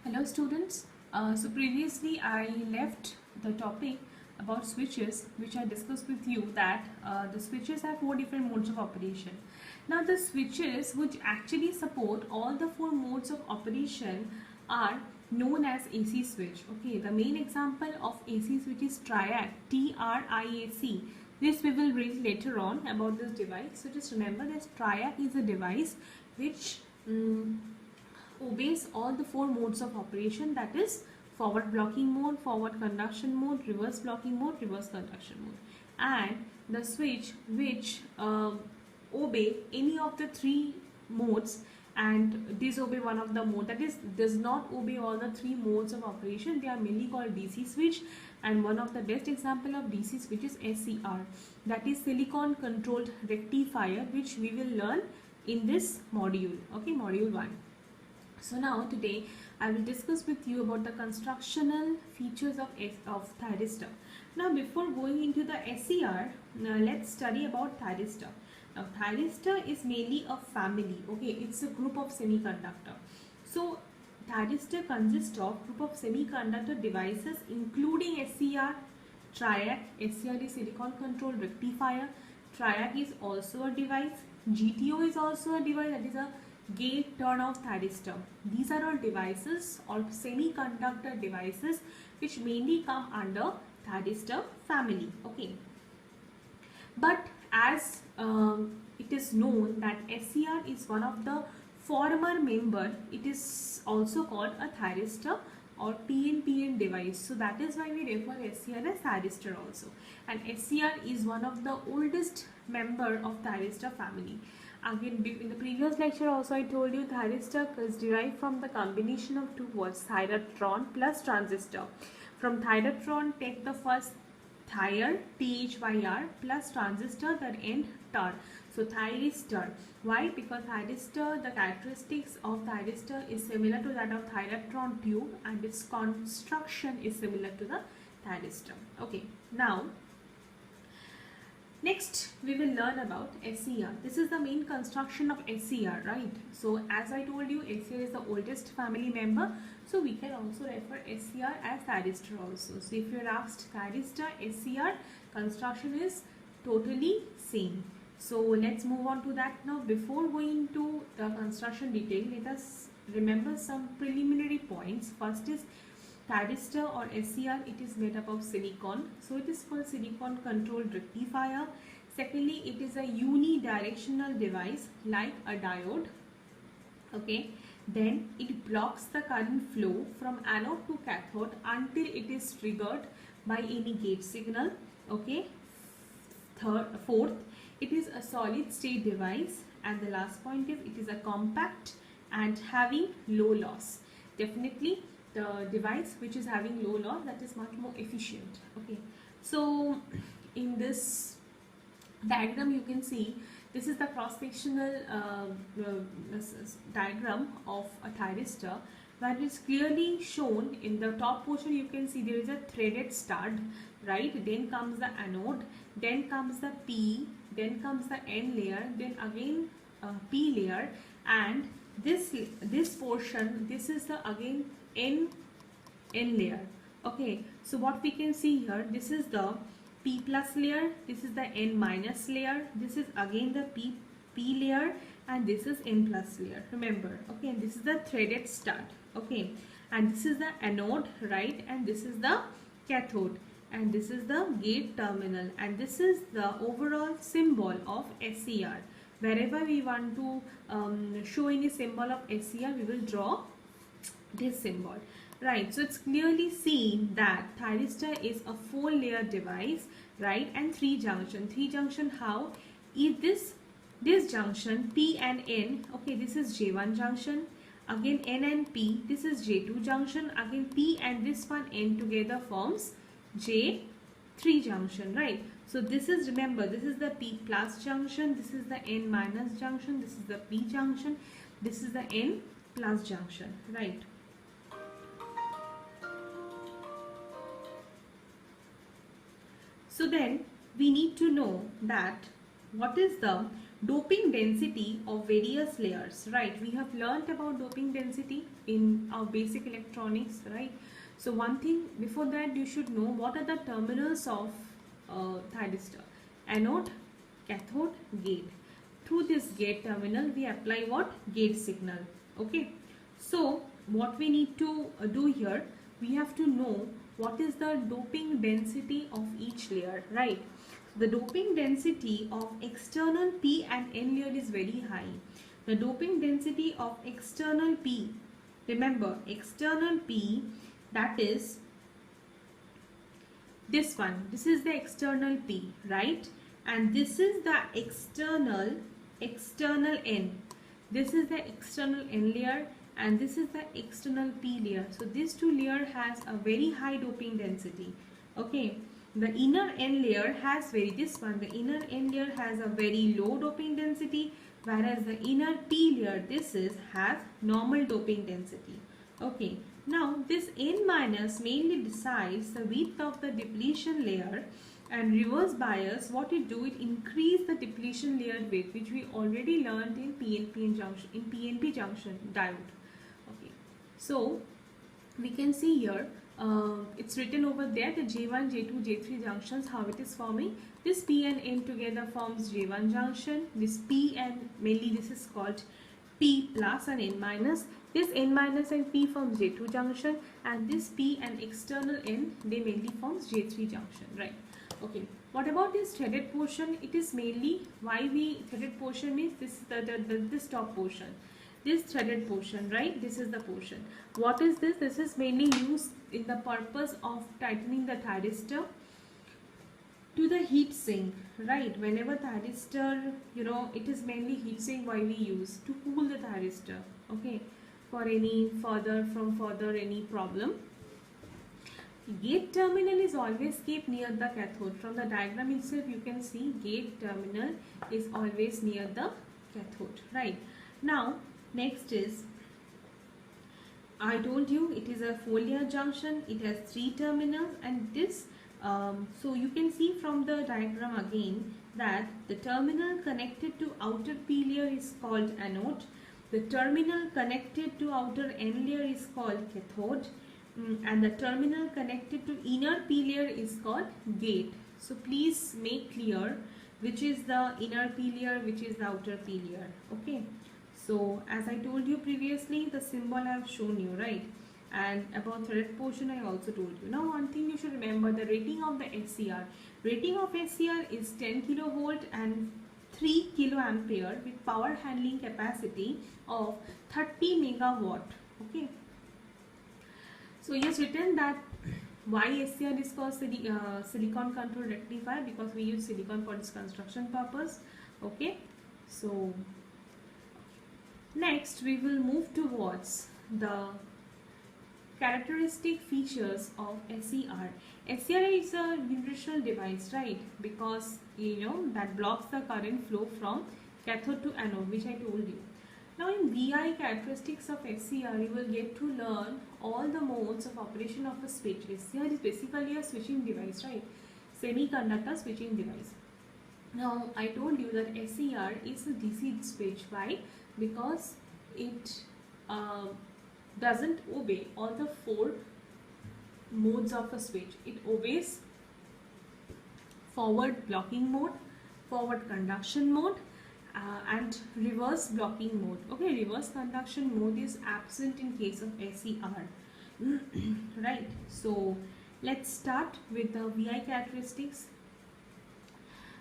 Hello students. So previously I left the topic about switches, which I discussed with you that the switches have four different modes of operation. Now the switches which actually support all the four modes of operation are known as AC switch. Okay, the main example of AC switch is TRIAC, TRIAC. This we will read later on about this device. So just remember that TRIAC is a device which obeys all the four modes of operation, that is forward blocking mode, forward conduction mode, reverse blocking mode, reverse conduction mode, and the switch which obey any of the three modes and disobey one of the mode, that is does not obey all the three modes of operation, they are mainly called DC switch. And one of the best example of DC switch is SCR, that is silicon controlled rectifier, which we will learn in this module. Okay, module 1. So now today I will discuss with you about the constructional features of thyristor. Now before going into the SCR, let's study about thyristor. Now thyristor is mainly a family. Okay, it's a group of semiconductor. So thyristor consists of group of semiconductor devices including SCR, TRIAC. SCR is silicon controlled rectifier. TRIAC is also a device. GTO is also a device, that is a gate turn off thyristor. These are all devices or semiconductor devices which mainly come under thyristor family. Okay, but as it is known that SCR is one of the former member, it is also called a thyristor or PNPN device. So that is why we refer SCR as thyristor also. And SCR is one of the oldest member of thyristor family. Again, in the previous lecture also I told you thyristor is derived from the combination of two words, thyrotron plus transistor. From thyrotron, take the first thyr, THYR, plus transistor, that end tar. So thyristor. Why? Because thyristor, the characteristics of thyristor is similar to that of thyrotron tube and its construction is similar to the thyristor. Okay, now next we will learn about SCR. This is the main construction of SCR, right? So as I told you, SCR is the oldest family member, so we can also refer SCR as thyristor also. So if you are asked thyristor, SCR, construction is totally same. So let's move on to that. Now before going to the construction detail, let us remember some preliminary points. First is thyristor or SCR, it is made up of silicon, so it is called silicon controlled rectifier. Secondly, it is a unidirectional device like a diode. Okay, then it blocks the current flow from anode to cathode until it is triggered by any gate signal. Okay, fourth, it is a solid state device, and the last point is it is a compact and having low loss. Definitely the device which is having low loss, that is much more efficient. Okay, so in this diagram you can see this is the cross sectional diagram of a thyristor, where it is clearly shown in the top portion. You can see there is a threaded stud, right? Then comes the anode, then comes the P, then comes the N layer, then again P layer, and this portion, this is the again N layer. Okay, so what we can see here, this is the P plus layer, this is the N minus layer, this is again the P layer, and this is N plus layer, remember. Okay, and this is the threaded stud. Okay, and this is the anode, right? And this is the cathode, and this is the gate terminal, and this is the overall symbol of SCR. Wherever we want to show any symbol of SCR, we will draw this symbol, right? So it's clearly seen that thyristor is a 4-layer device, right? And 3 junction. How? If this junction P and N, okay, this is J1 junction, again N and P, this is J2 junction, again P and this one N together forms J3 junction, right? So this is, remember, this is the P plus junction, this is the N minus junction, this is the P junction, this is the N plus junction, right? So then we need to know that what is the doping density of various layers, right? We have learnt about doping density in our basic electronics, right? So one thing before that, you should know what are the terminals of thyristor: anode, cathode, gate. Through this gate terminal, we apply what? Gate signal. Okay. So what we need to do here, we have to know what is the doping density of each layer, right? The doping density of external P and N layer is very high. The doping density of external P, remember external P, that is this one. This is the external P, right? And this is the external N. This is the external N layer and this is the external P layer. So this two layer has a very high doping density. Okay. The inner N layer has the inner N layer has a very low doping density, whereas the inner P layer, have normal doping density. Okay. Now this N minus mainly decides the width of the depletion layer, and reverse bias, what it do, it increase the depletion layer width, which we already learned in PNP junction diode. Okay. So we can see here, it's written over there, the J1, J2, J3 junctions, how it is forming. This P and N together forms J1 junction. This P and mainly this is called P plus and N minus. This N minus and P forms J2 junction, and this P and external N, they mainly forms J3 junction, right? Okay. What about this threaded portion? It is mainly, threaded portion means this this top portion. This threaded portion, right? This is the portion. What is this? This is mainly used in the purpose of tightening the thyristor to the heat sink, right? Whenever thyristor, it is mainly heat sink why we use to cool the thyristor, okay, for any further any problem. Gate terminal is always kept near the cathode. From the diagram itself, you can see gate terminal is always near the cathode, right? Now next is, I told you it is a foliar junction. It has 3 terminals, and this so you can see from the diagram again that the terminal connected to outer P layer is called anode. The terminal connected to outer N layer is called cathode, and the terminal connected to inner P layer is called gate. So please make clear which is the inner P layer, which is the outer P layer. Okay. So as I told you previously, the symbol I have shown you, right? And about threaded portion I also told you. Now one thing you should remember, the rating of the SCR. Rating of SCR is 10 kilovolt and 3 kiloampere with power handling capacity of 30 megawatt. Okay. So he has written that why SCR is called silicon control rectifier, because we use silicon for its construction purpose. Okay. So next we will move towards the characteristic features of SCR. SCR is a unidirectional device, right? Because that blocks the current flow from cathode to anode, which I told you. Now in VI characteristics of SCR, you will get to learn all the modes of operation of a switch. SCR is basically a switching device, right? Semiconductor switching device. Now I told you that SCR is a DC switch. Why? Because it doesn't obey all the 4 modes of a switch. It obeys forward blocking mode, forward conduction mode, and reverse blocking mode. Okay, reverse conduction mode is absent in case of SCR. Right. So let's start with the VI characteristics.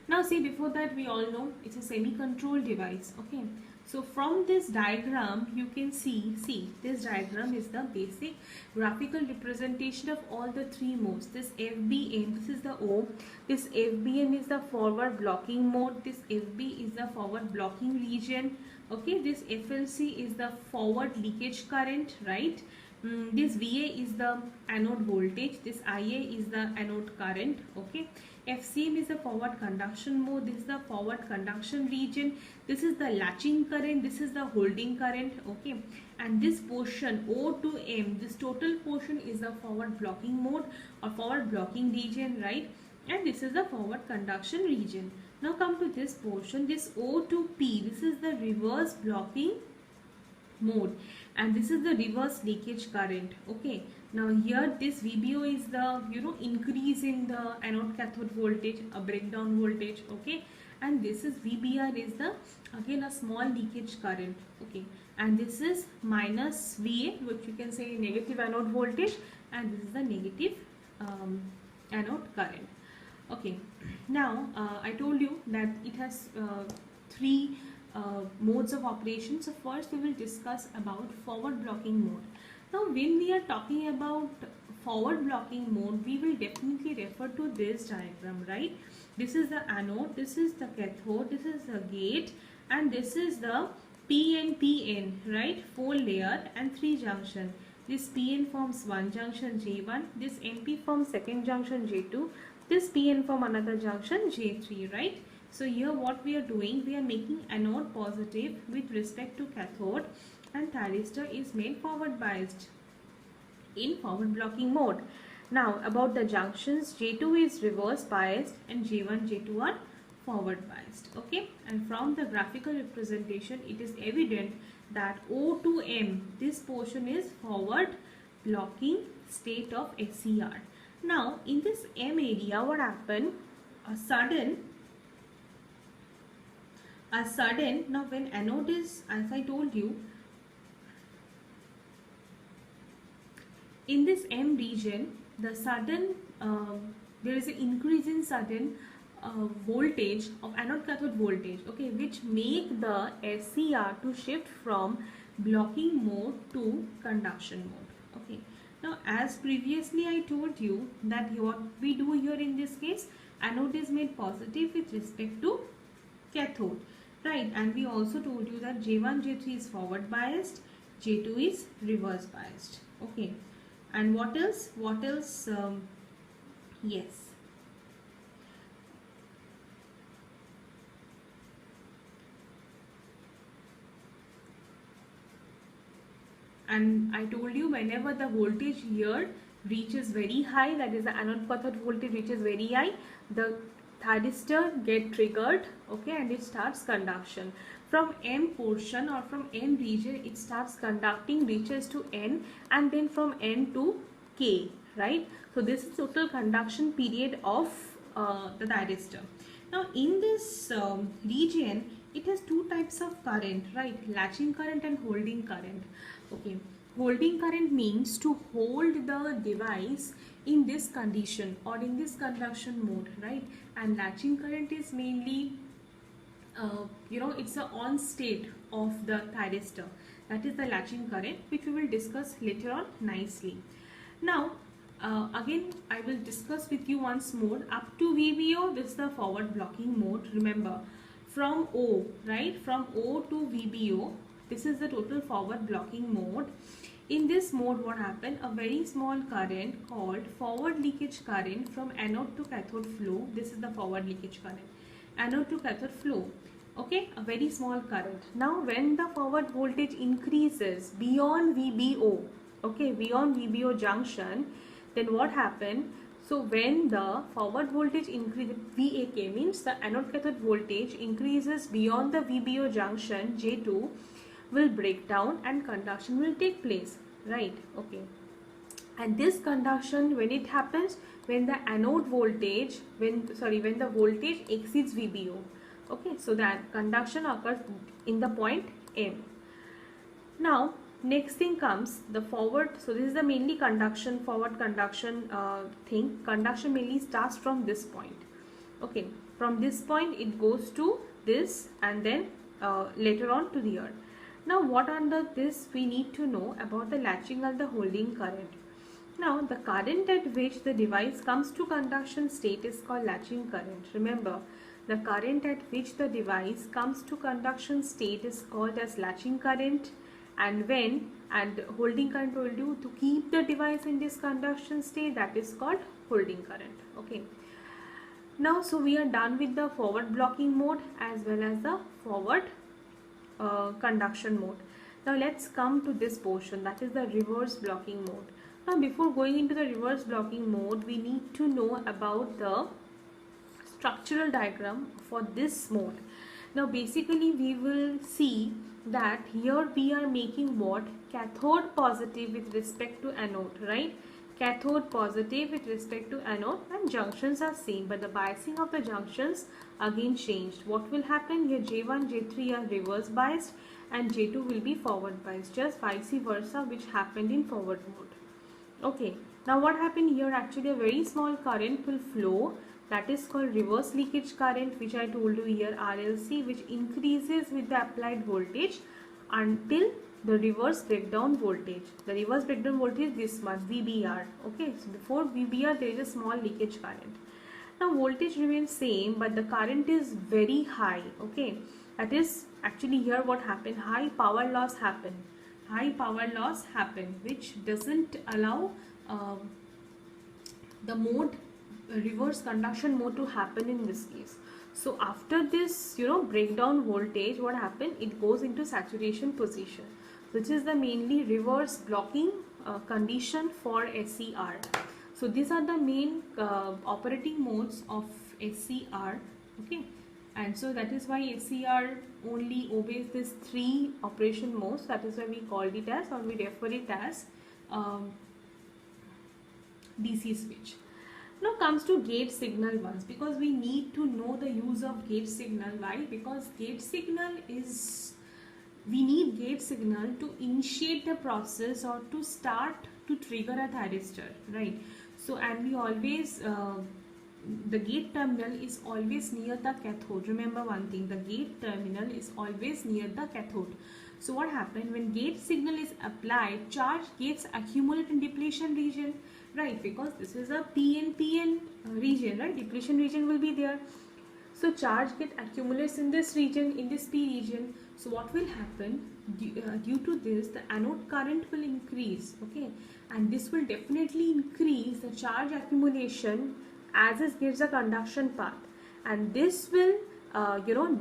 Now see, before that we all know it's a semi-control device. Okay. So from this diagram you can see this diagram is the basic graphical representation of all the 3 modes. This FBM, this is the O, this FBM is the forward blocking mode, this FB is the forward blocking region, okay, this FLC is the forward leakage current, right? This VA is the anode voltage, this IA is the anode current, okay. FCM is the forward conduction mode, this is the forward conduction region, this is the latching current, this is the holding current, okay. And this portion O to M, this total portion is the forward blocking mode or forward blocking region, right? And this is the forward conduction region. Now come to this portion, this O to P, this is the reverse blocking mode, and this is the reverse leakage current. Okay, now here this VBO is the increase in the anode cathode voltage, a breakdown voltage. Okay, and this is VBR is the again a small leakage current. Okay, and this is minus VA, which you can say negative anode voltage, and this is the negative anode current. Okay, now I told you that it has three modes of operation. So first we will discuss about forward blocking mode. Now when we are talking about forward blocking mode, we will definitely refer to this diagram, right? This is the anode, this is the cathode, this is the gate, and this is the PN, right? 4 layer and 3 junction. This PN forms one junction J1, this NP forms second junction J2, this PN form another junction J3, right? So here what we are doing, we are making anode positive with respect to cathode, and thyristor is made forward biased in forward blocking mode. Now about the junctions, J2 is reverse biased and J1, J2 are forward biased. Okay, and from the graphical representation it is evident that O to M, this portion is forward blocking state of SCR. Now in this M area, what happened? A sudden, now when anode is, as I told you, in this M region, the sudden there is an increase in sudden voltage of anode cathode voltage, okay, which make the SCR to shift from blocking mode to conduction mode. Okay, now as previously I told you that what we do here in this case, anode is made positive with respect to cathode, right? And we also told you that J1, J3 is forward biased, J2 is reverse biased. Okay, and what else? Yes, and I told you whenever the voltage here reaches very high, that is the anode cathode voltage reaches very high, the thyristor get triggered, okay, and it starts conduction. From M portion or from M region it starts conducting, reaches to N, and then from N to K, right? So this is total conduction period of the thyristor. Now in this region it has two types of current, right? Latching current and holding current. Okay, holding current means to hold the device in this condition or in this conduction mode, right? And latching current is mainly it's the on state of the thyristor, that is the latching current, which we will discuss later on nicely. Now again I will discuss with you once more. Up to VBO, this is the forward blocking mode. Remember, from O, right, from O to VBO, this is the total forward blocking mode. In this mode, what happened? A very small current called forward leakage current from anode to cathode flow. This is the forward leakage current. Anode to cathode flow. Okay, a very small current. Now when the forward voltage increases beyond VBO, okay, beyond VBO junction, then what happened? So when the forward voltage increases, VAK means the anode cathode voltage increases beyond the VBO junction, J2 will break down and conduction will take place, right? Okay, and this conduction, when it happens, when the anode voltage, when the voltage exceeds VBO. Okay, so that conduction occurs in the point M. Now next thing comes the forward. So this is the mainly conduction, forward conduction thing. Conduction mainly starts from this point. Okay, from this point it goes to this, and then later on to the earth. Now what under this we need to know about the latching and the holding current. Now the current at which the device comes to conduction state is called latching current. Remember, the current at which the device comes to conduction state is called as latching current, and holding current told you to keep the device in this conduction state, that is called holding current. Okay, now so we are done with the forward blocking mode as well as the forward conduction mode. Now let's come to this portion, that is the reverse blocking mode. Now before going into the reverse blocking mode, we need to know about the structural diagram for this mode. Now basically we will see that here we are making what? Cathode positive with respect to anode, right? Cathode positive with respect to anode, and junctions are same, but the biasing of the junctions again changed. What will happen here? J1, J3 are reverse biased and J2 will be forward biased, just vice versa which happened in forward mode. Okay, now what happened here? Actually a very small current will flow, that is called reverse leakage current, which I told you here, RLC, which increases with the applied voltage until the reverse breakdown voltage. The reverse breakdown voltage is this much, VBR. Okay, so before VBR there is a small leakage current. Now voltage remains same, but the current is very high. Okay, that is actually here what happened, high power loss happened. High power loss happened, which doesn't allow the mode, reverse conduction mode, to happen in this case. So after this, breakdown voltage, what happened? It goes into saturation position, which is the mainly reverse blocking condition for SCR. So these are the main operating modes of SCR. Okay, and so that is why SCR only obeys these 3 operation modes. That is why we called it as, or we refer it as DC switch. Now comes to gate signal ones, because we need to know the use of gate signal. Why? Because gate signal is, we need gate signal to initiate the process or to start to trigger a thyristor, right? So, and we always the gate terminal is always near the cathode. Remember one thing, the gate terminal is always near the cathode. So what happened when gate signal is applied, charge gets accumulate in depletion region, right? Because this is a PN region, right? Depletion region will be there. So charge get accumulates in this region, in this P region. So what will happen? Due to this, the anode current will increase, okay? And this will definitely increase the charge accumulation as it gives a conduction path, and this will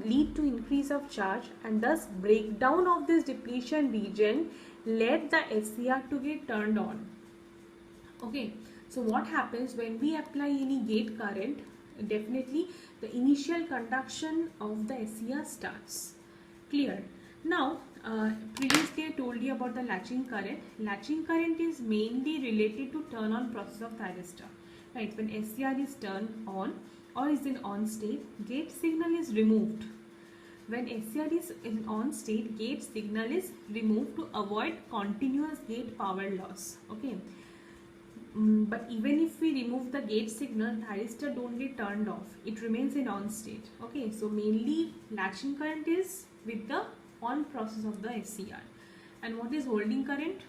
lead to increase of charge, and thus breakdown of this depletion region led the SCR to get turned on. Okay, so what happens when we apply any gate current? Definitely the initial conduction of the SCR starts. Clear? Now previously I told you about the latching current. Latching current is mainly related to turn on process of thyristor. Right, when SCR is turned on or is in on state, gate signal is removed. When SCR is in on state, gate signal is removed to avoid continuous gate power loss. Okay, but even if we remove the gate signal, thyristor don't get turned off. It remains in on state. Okay, so mainly latching current is with the on process of the SCR. And what is holding current?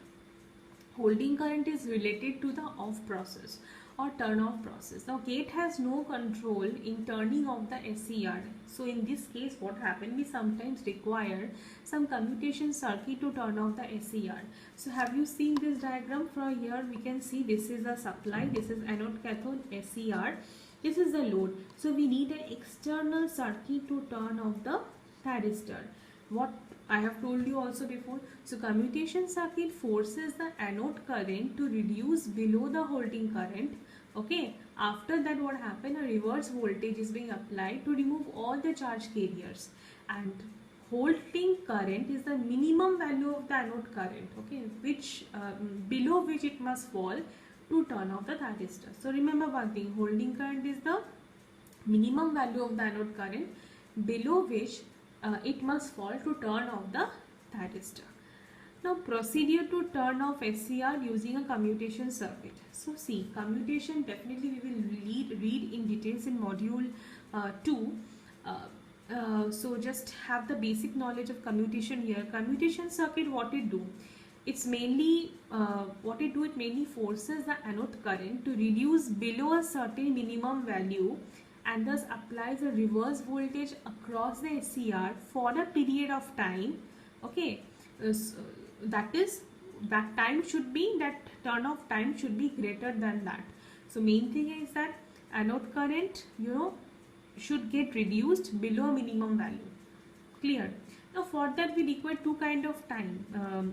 Holding current is related to the off process or turn off process. Now gate has no control in turning off the SCR. So in this case what happened, we sometimes require some commutation circuit to turn off the SCR. So have you seen this diagram? From here we can see this is the supply, this is anode cathode SCR, this is the load. So we need an external circuit to turn off the thyristor. What I have told you also before. So commutation circuit forces the anode current to reduce below the holding current. Okay, after that what happened, a reverse voltage is being applied to remove all the charge carriers, and holding current is the minimum value of the anode current, okay, which below which it must fall to turn off the thyristor. So remember one thing, holding current is the minimum value of the anode current below which it must fall to turn off the thyristor. Now procedure to turn off SCR using a commutation circuit. So see, commutation definitely we will read in details in module 2. So just have the basic knowledge of commutation here. Commutation circuit, what it do? It's mainly it mainly forces the anode current to reduce below a certain minimum value, and thus applies a reverse voltage across the SCR for a period of time. Okay, that is, that time should be, that turn off time should be greater than that. So main thing is that anode current should get reduced below minimum value. Clear? Now for that we require two kind of time.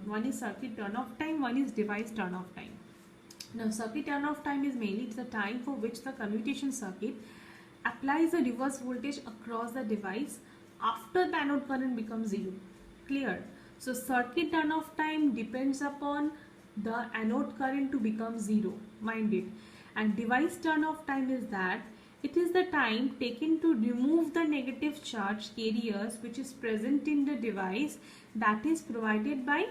One is circuit turn off time, one is device turn off time. Now circuit turn off time is mainly the time for which the commutation circuit applies a reverse voltage across the device after the anode current becomes 0. Clear? So circuit turn off time depends upon the anode current to become 0. Mind it. And device turn off time is that it is the time taken to remove the negative charge carriers which is present in the device, that is provided by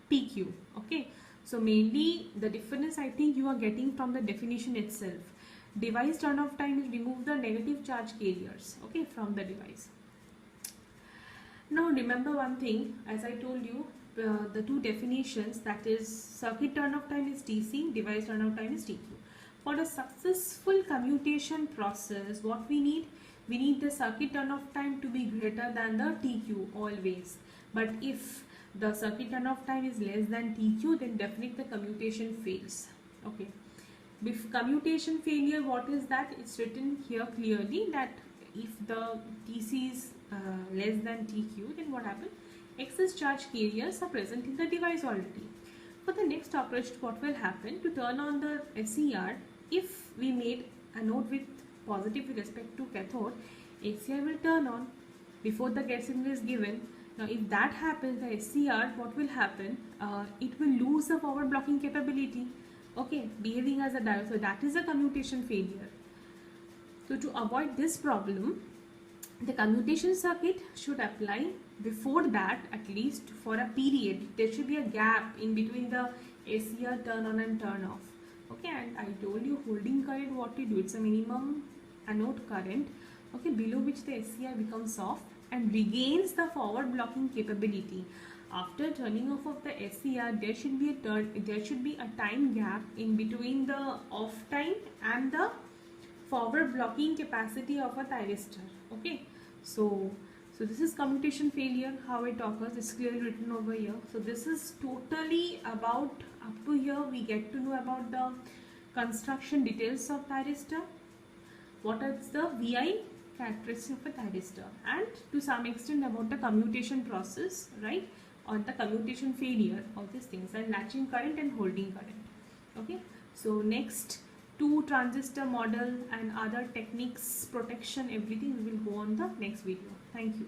TQ. Okay, so mainly the difference I think you are getting from the definition itself. Device turn off time is remove the negative charge carriers, okay, from the device. Now remember one thing, as I told you, the two definitions, that is circuit turn off time is TC, device turn off time is TQ. For a successful commutation process, what we need? We need the circuit turn off time to be greater than the TQ always. But if the circuit turn off time is less than TQ, then definitely the commutation fails. Okay. With commutation failure, what is that? It's written here clearly that if the TC is less than TQ, then what happens? Excess charge carriers are present in the device already. For the next approach, what will happen? To turn on the SCR, if we made a node with positive with respect to cathode, SCR will turn on before the gate signal is given. Now if that happens, the SCR, what will happen? It will lose the forward blocking capability, okay, behaving as a diode. So that is a commutation failure. So to avoid this problem, the commutation circuit should apply before that, at least for a period. There should be a gap in between the SCR turn on and turn off. Okay, and I told you holding current, what we do, it's a minimum anode current, okay, below which the SCR becomes soft and regains the forward blocking capability. After turning off of the SCR, there should be a time gap in between the off time and the forward blocking capacity of a thyristor. Okay, so this is commutation failure, how it occurs. It's clearly written over here. So this is totally about, up to here we get to know about the construction details of thyristor, what is the VI characteristic of a thyristor, and to some extent about the commutation process, right, or the commutation failure, all these things, and latching current and holding current. Okay, so next two transistor model and other techniques, protection, everything we will go on the next video. Thank you.